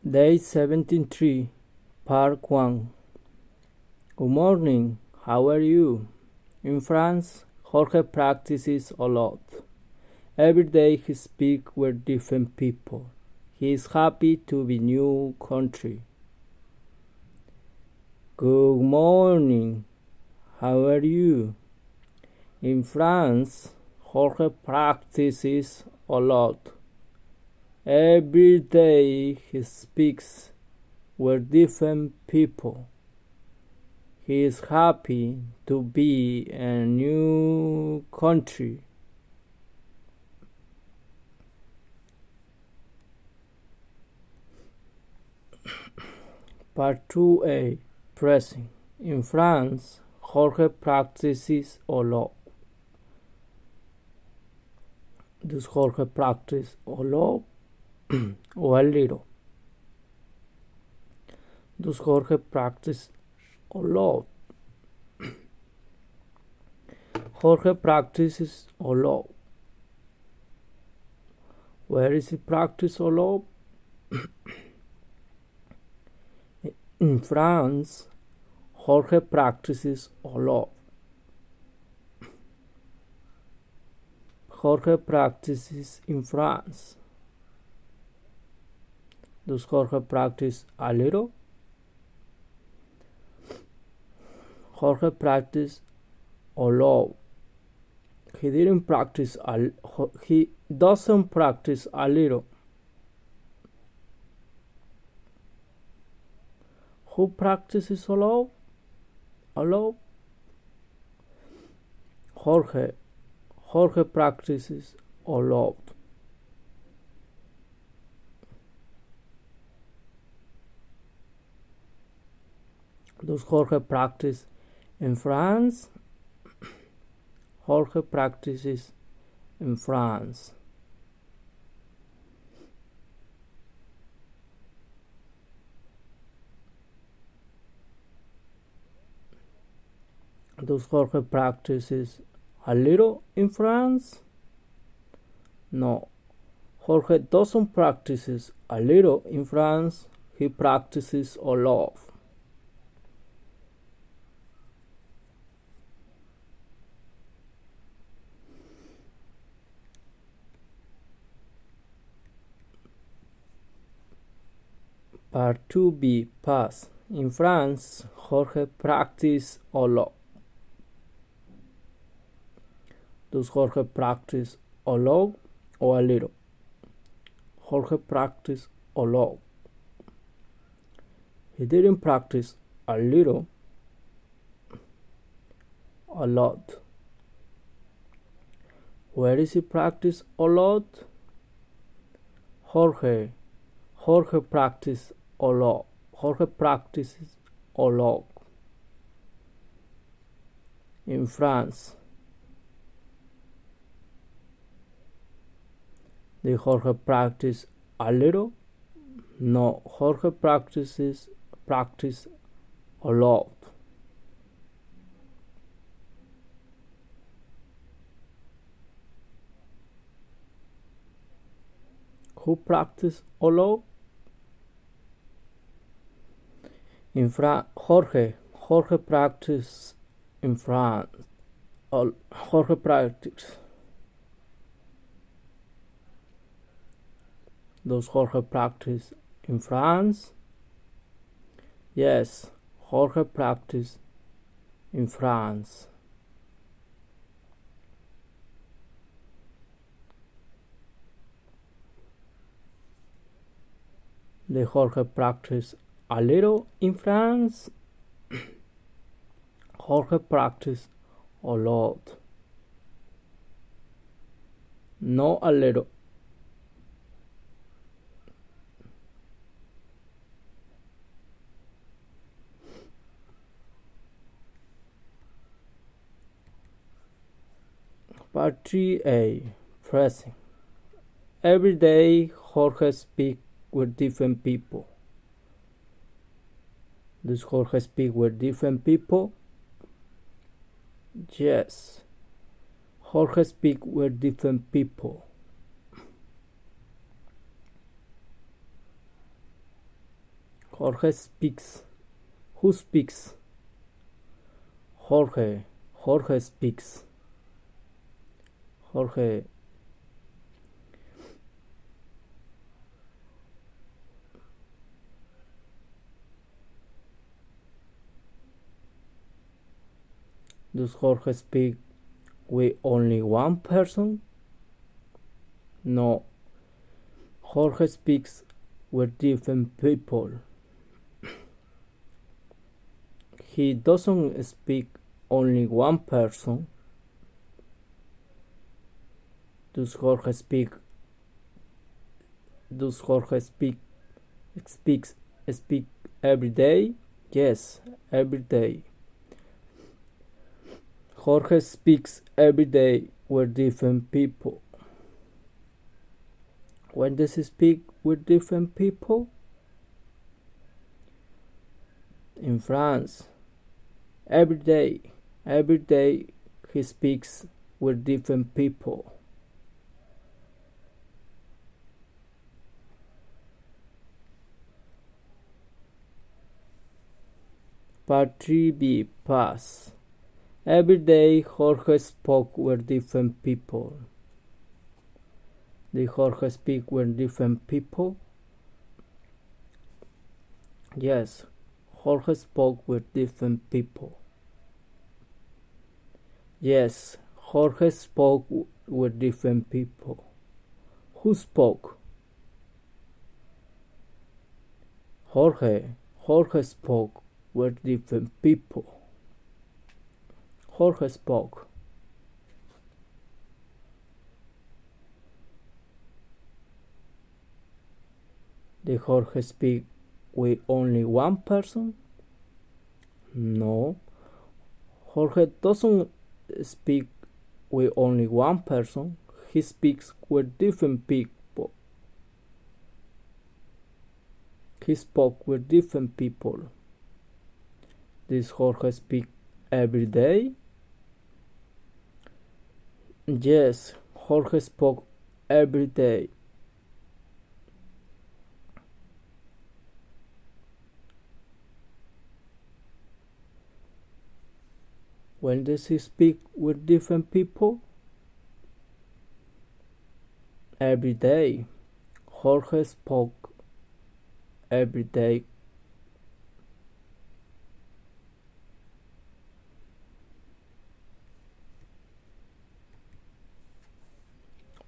Day 73, Part 1. Good morning, how are you? In France, Jorge practices a lot. Every day he speaks with different people. He is happy to be new country. Good morning, how are you? In France, Jorge practices a lot. Every day he speaks with different people. He is happy to be in a new country. Part 2a. Pressing. In France, Jorge practices a lot. Does Jorge practice a lot or a little? Does Jorge practice a lot? Jorge practices a lot. Where is he practice a lot? In France, Jorge practices a lot. Jorge practices in France. Does Jorge practice a little? Jorge practice a lot. He doesn't practice a little. Who practices a lot? A lot. Jorge practices a lot. Does Jorge practice in France? Jorge practices in France. Does Jorge practices a little in France? No. Jorge doesn't practice a little in France. He practices a lot. Part 2b. Past. In France, Jorge practices a lot. Does Jorge practice a lot or a little? Jorge practice a lot. He didn't practice a little, a lot. Where is he practice a lot? Jorge practice a lot. Jorge practices a lot. In France. Did Jorge practice a little? No, Jorge practice a lot. Who practice a lot? In France, Jorge practice in France. Jorge practice. Does Jorge practice in France? Yes, Jorge practice in France. Did Jorge practice a little in France? Jorge practice a lot. No, a little. Part 3a. Pressing. Every day Jorge speaks with different people. Does Jorge speak with different people? Yes. Jorge speaks with different people. Jorge speaks. Who speaks? Jorge. Jorge speaks. Jorge. Does Jorge speak with only one person? No. Jorge speaks with different people. He doesn't speak only one person. Does Jorge speak speak every day? Yes, every day. Jorge speaks every day with different people. When does he speak with different people? In France. Every day. Every day he speaks with different people. Part 3b. Past. Every day Jorge spoke with different people. Did Jorge speak with different people? Yes, Jorge spoke with different people. Yes, Jorge spoke with different people. Who spoke? Jorge. Jorge spoke with different people. Jorge spoke. Did Jorge speak with only one person? No. Jorge doesn't speak with only one person. He speaks with different people. He spoke with different people. Does Jorge speak every day? Yes, Jorge spoke every day. When does he speak with different people? Every day. Jorge spoke every day.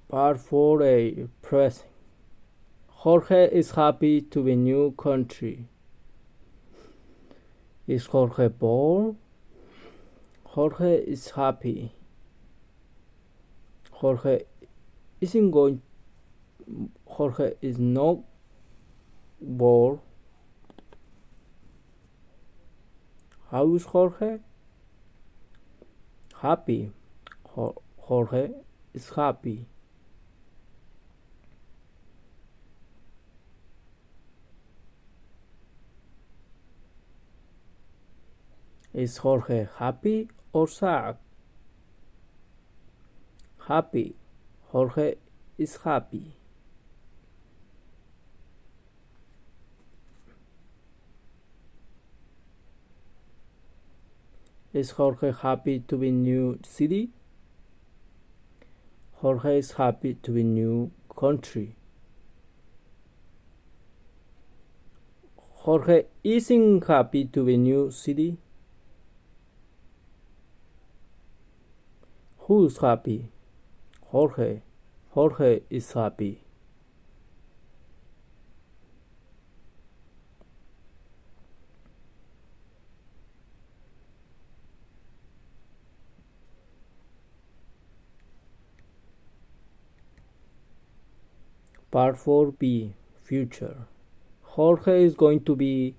Part 4a. Present. Jorge is happy to be new country. Is Jorge bored? Jorge is happy. Jorge is not bored. How is Jorge? Happy. Jorge is happy. Is Jorge happy or sad? Happy. Jorge is happy. Is Jorge happy to be in new city? Jorge is happy to be in new country. Jorge isn't happy to be in new city. Who's happy? Jorge. Jorge is happy. Part 4b. Future. Jorge is going to be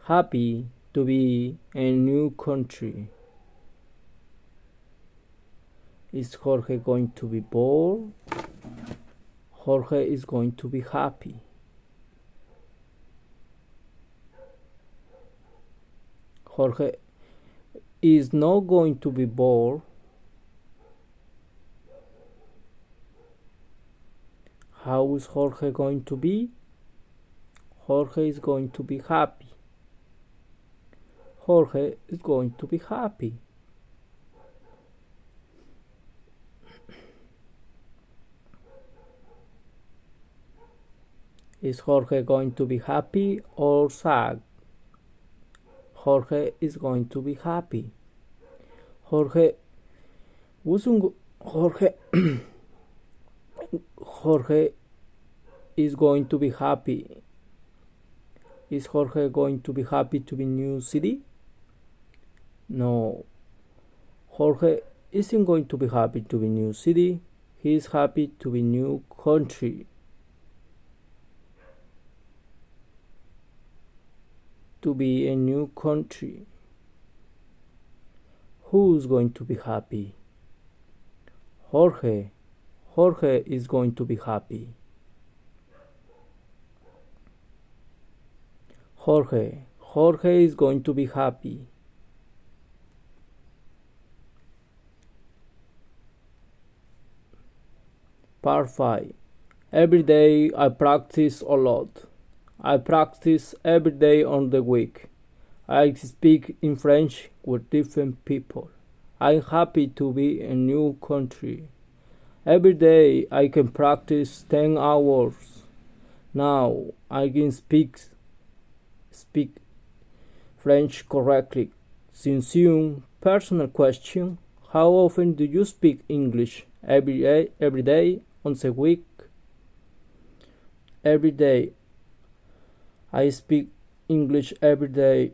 happy to be in a new country. Is Jorge going to be bored? Jorge is going to be happy. Jorge is not going to be bored. How is Jorge going to be? Jorge is going to be happy. Jorge is going to be happy. Is Jorge going to be happy or sad? Jorge is going to be happy. Jorge Jorge Jorge is going to be happy. Is Jorge going to be happy to be new city? No. Jorge isn't going to be happy to be new city. He is happy to be new country. To be a new country. Who's going to be happy? Jorge. Jorge is going to be happy. Jorge. Jorge is going to be happy. Part 5. Every day I practice a lot. I practice every day on the week. I speak in French with different people. I'm happy to be in a new country. Every day I can practice 10 hours. Now I can speak French correctly. Since you personal question, how often do you speak English? Every day on the week? Every day. I speak English every day.